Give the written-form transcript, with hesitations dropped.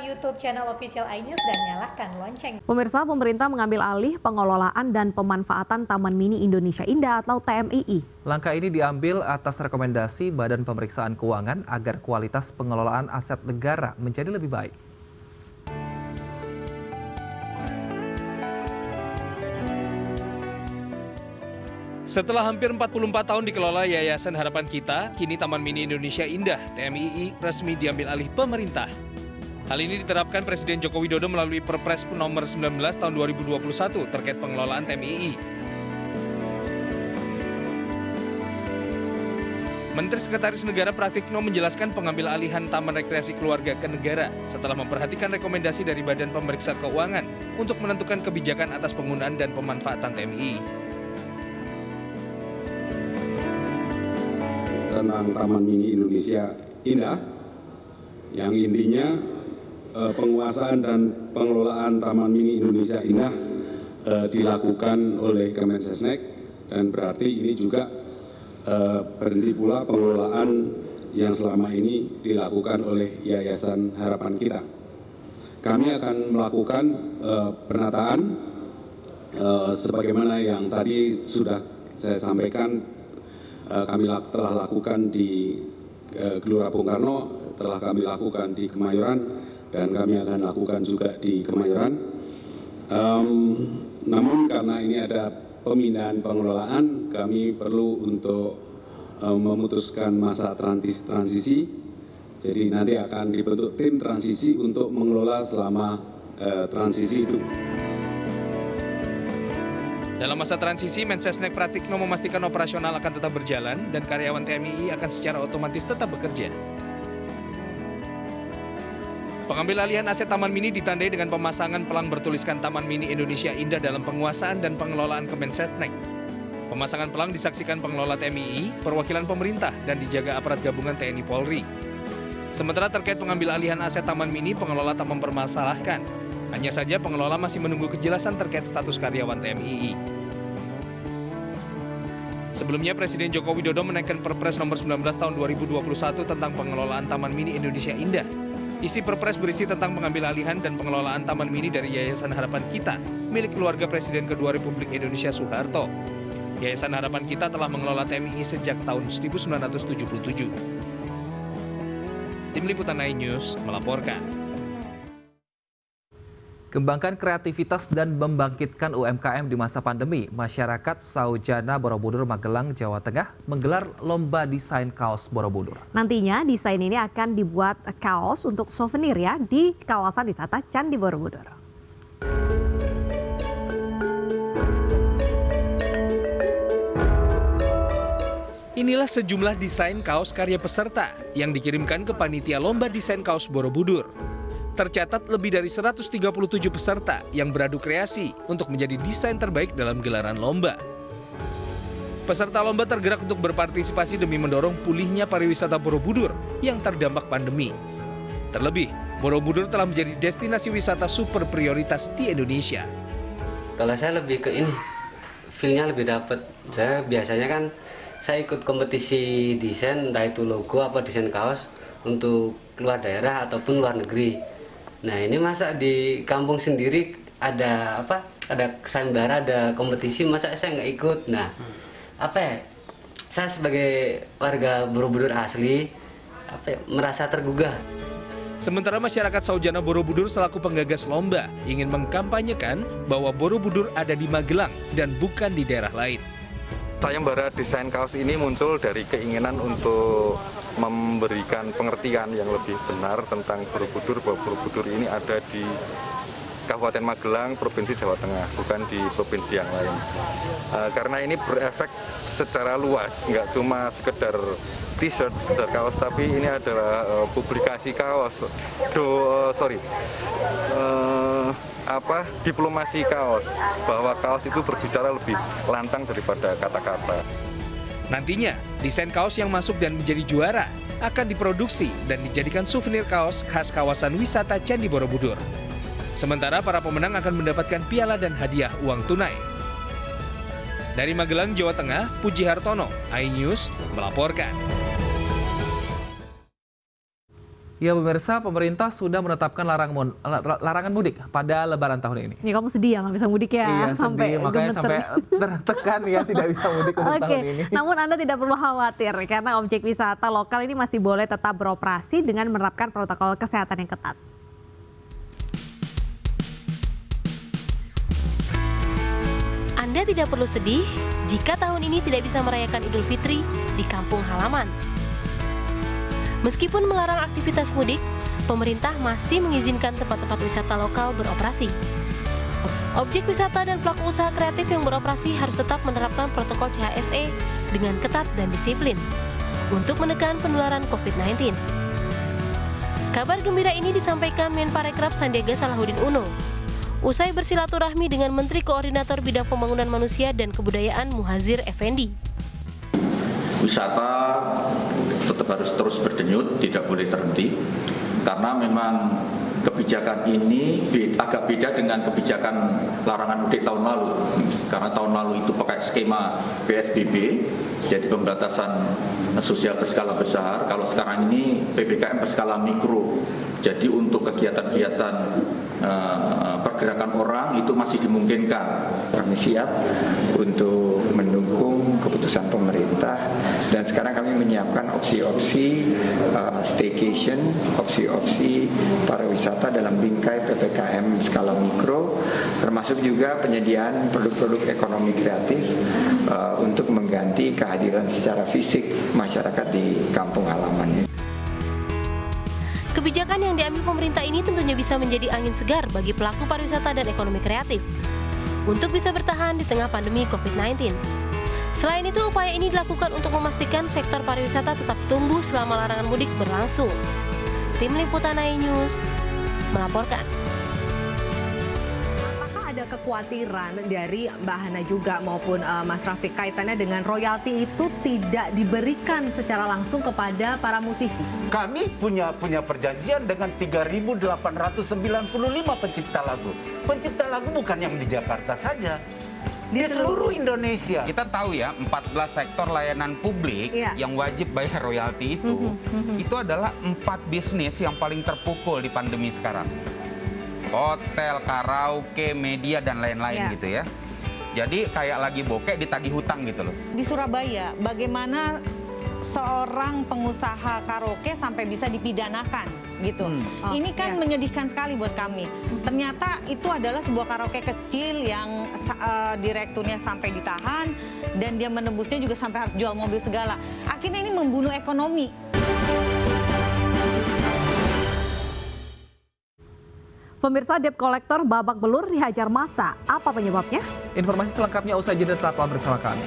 YouTube channel official iNews dan nyalakan lonceng. Pemirsa, pemerintah mengambil alih pengelolaan dan pemanfaatan Taman Mini Indonesia Indah atau TMII. Langkah ini diambil atas rekomendasi Badan Pemeriksaan Keuangan agar kualitas pengelolaan aset negara menjadi lebih baik. Setelah hampir 44 tahun dikelola Yayasan Harapan Kita, kini Taman Mini Indonesia Indah (TMII) resmi diambil alih pemerintah. Hal ini diterapkan Presiden Joko Widodo melalui Perpres nomor 19 tahun 2021 terkait pengelolaan TMII. Menteri Sekretaris Negara Pratikno menjelaskan pengambil alihan Taman Rekreasi Keluarga ke negara setelah memperhatikan rekomendasi dari Badan Pemeriksa Keuangan untuk menentukan kebijakan atas penggunaan dan pemanfaatan TMII. Tentang Taman Mini Indonesia Indah, yang intinya penguasaan dan pengelolaan Taman Mini Indonesia Indah dilakukan oleh Kemensesnek, dan berarti ini juga berhenti pula pengelolaan yang selama ini dilakukan oleh Yayasan Harapan Kita. Kami akan melakukan penataan sebagaimana yang tadi sudah saya sampaikan. Kami telah lakukan di Gelora Bung Karno, telah kami lakukan di Kemayoran, dan kami akan lakukan juga di Kemayoran. Namun karena ini ada pemindahan pengelolaan, kami perlu untuk memutuskan masa transisi. Jadi nanti akan dibentuk tim transisi untuk mengelola selama transisi itu. Dalam masa transisi, Mensesnek Pratikno memastikan operasional akan tetap berjalan dan karyawan TMII akan secara otomatis tetap bekerja. Pengambil alihan aset Taman Mini ditandai dengan pemasangan pelang bertuliskan Taman Mini Indonesia Indah dalam penguasaan dan pengelolaan Kemensesnek. Pemasangan pelang disaksikan pengelola TMII, perwakilan pemerintah, dan dijaga aparat gabungan TNI Polri. Sementara terkait pengambil alihan aset Taman Mini, pengelola tak mempermasalahkan. Hanya saja pengelola masih menunggu kejelasan terkait status karyawan TMII. Sebelumnya, Presiden Joko Widodo menaikkan Perpres nomor 19 tahun 2021 tentang pengelolaan Taman Mini Indonesia Indah. Isi Perpres berisi tentang pengambil alihan dan pengelolaan Taman Mini dari Yayasan Harapan Kita, milik keluarga Presiden kedua Republik Indonesia Soeharto. Yayasan Harapan Kita telah mengelola TMII sejak tahun 1977. Tim Liputan iNews melaporkan. Kembangkan kreativitas dan membangkitkan UMKM di masa pandemi, masyarakat Saujana Borobudur, Magelang, Jawa Tengah menggelar lomba desain kaos Borobudur. Nantinya desain ini akan dibuat kaos untuk souvenir ya di kawasan wisata Candi Borobudur. Inilah sejumlah desain kaos karya peserta yang dikirimkan ke panitia lomba desain kaos Borobudur. Tercatat lebih dari 137 peserta yang beradu kreasi untuk menjadi desain terbaik dalam gelaran lomba. Peserta lomba tergerak untuk berpartisipasi demi mendorong pulihnya pariwisata Borobudur yang terdampak pandemi. Terlebih, Borobudur telah menjadi destinasi wisata super prioritas di Indonesia. Kalau saya lebih ke ini, feel-nya lebih dapat. Saya biasanya kan saya ikut kompetisi desain, entah itu logo apa desain kaos untuk luar daerah ataupun luar negeri. Nah ini masa di kampung sendiri ada apa? Ada sayembara, ada kompetisi, masa saya nggak ikut. Nah apa ya? Saya sebagai warga Borobudur asli merasa tergugah. Sementara masyarakat Saujana Borobudur selaku penggagas lomba ingin mengkampanyekan bahwa Borobudur ada di Magelang dan bukan di daerah lain. Sayembara desain kaos ini muncul dari keinginan untuk memberikan pengertian yang lebih benar tentang Borobudur, bahwa Borobudur ini ada di Kabupaten Magelang, Provinsi Jawa Tengah, bukan di provinsi yang lain. Karena ini berefek secara luas, nggak cuma sekedar t-shirt, sekedar kaos, tapi ini adalah publikasi kaos, diplomasi kaos, bahwa kaos itu berbicara lebih lantang daripada kata-kata. Nantinya, desain kaos yang masuk dan menjadi juara akan diproduksi dan dijadikan souvenir kaos khas kawasan wisata Candi Borobudur. Sementara para pemenang akan mendapatkan piala dan hadiah uang tunai. Dari Magelang, Jawa Tengah, Puji Hartono, iNews melaporkan. Ya pemirsa, pemerintah sudah menetapkan larangan mudik pada Lebaran tahun ini. Ya kamu sedih ya nggak bisa mudik ya? Iya sedih, makanya gemeter. sampai tertekan ya tidak bisa mudik untuk tahun ini. Namun Anda tidak perlu khawatir karena objek wisata lokal ini masih boleh tetap beroperasi dengan menerapkan protokol kesehatan yang ketat. Anda tidak perlu sedih jika tahun ini tidak bisa merayakan Idul Fitri di kampung halaman. Meskipun melarang aktivitas mudik, pemerintah masih mengizinkan tempat-tempat wisata lokal beroperasi. Objek wisata dan pelaku usaha kreatif yang beroperasi harus tetap menerapkan protokol CHSE dengan ketat dan disiplin untuk menekan penularan COVID-19. Kabar gembira ini disampaikan Menparekraf Sandiaga Salahuddin Uno usai bersilaturahmi dengan Menteri Koordinator Bidang Pembangunan Manusia dan Kebudayaan Muhadzir Effendi. Wisata tetap harus terus berdenyut, tidak boleh terhenti, karena memang kebijakan ini agak beda dengan kebijakan larangan mudik tahun lalu. Karena tahun lalu itu pakai skema PSBB, jadi pembatasan sosial berskala besar. Kalau sekarang ini PPKM berskala mikro. Jadi untuk kegiatan-kegiatan pergerakan orang itu masih dimungkinkan. Kami siap untuk mendukung keputusan pemerintah dan sekarang kami menyiapkan opsi-opsi staycation, opsi-opsi pariwisata dalam bingkai PPKM skala mikro, termasuk juga penyediaan produk-produk ekonomi kreatif untuk mengganti kehadiran secara fisik masyarakat di kampung halamannya. Kebijakan yang diambil pemerintah ini tentunya bisa menjadi angin segar bagi pelaku pariwisata dan ekonomi kreatif untuk bisa bertahan di tengah pandemi COVID-19. Selain itu, upaya ini dilakukan untuk memastikan sektor pariwisata tetap tumbuh selama larangan mudik berlangsung. Tim Liputan iNews melaporkan. Ada kekhawatiran dari Mbak Hana juga maupun Mas Rafiq kaitannya dengan royalti itu tidak diberikan secara langsung kepada para musisi. Kami punya perjanjian dengan 3.895 pencipta lagu. Pencipta lagu bukan yang di Jakarta saja. Di seluruh Indonesia. Kita tahu ya, 14 sektor layanan publik yang wajib bayar royalti itu adalah 4 bisnis yang paling terpukul di pandemi sekarang. Hotel, karaoke, media, dan lain-lain gitu ya. Jadi kayak lagi bokek ditagih hutang gitu loh. Di Surabaya, bagaimana seorang pengusaha karaoke sampai bisa dipidanakan gitu. Ini kan menyedihkan sekali buat kami. Ternyata itu adalah sebuah karaoke kecil yang direkturnya sampai ditahan dan dia menembusnya juga sampai harus jual mobil segala. Akhirnya ini membunuh ekonomi. Pemirsa, debt collector babak belur dihajar massa. Apa penyebabnya? Informasi selengkapnya usai jeda, tetaplah bersama kami.